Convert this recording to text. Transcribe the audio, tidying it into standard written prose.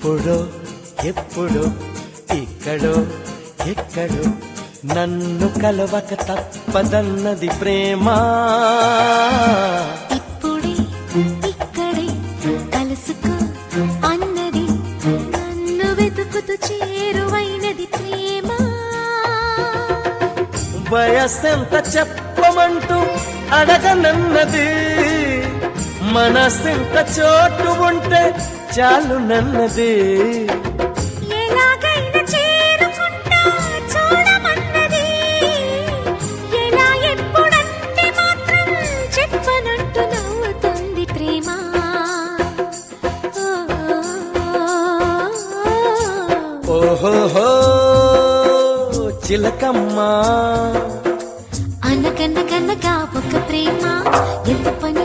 ఇప్పుడో ఎప్పుడో ఇక్కడో ఎక్కడో నన్ను కలవక తప్పదన్నది ప్రేమ. ఇప్పుడే ఇక్కడే కలుసుకో అన్నది నన్ను వెతుకుతూ చేరువైనది ప్రేమ. వయసెంత చెప్పమంటూ అడగనన్నది, మనసెంత చోటు ఉంటే చాలు నన్నది. ఎలాగైనా చేరుకుంటా చూడమన్నది, ఎలా ఎప్పుడంటే మాత్రం చెప్పనంటూ నవ్వుతుంది ప్రేమ. ఓహోహో చిలకమ్మా, అనగనగనగా ఒక ప్రేమ ఎంత పని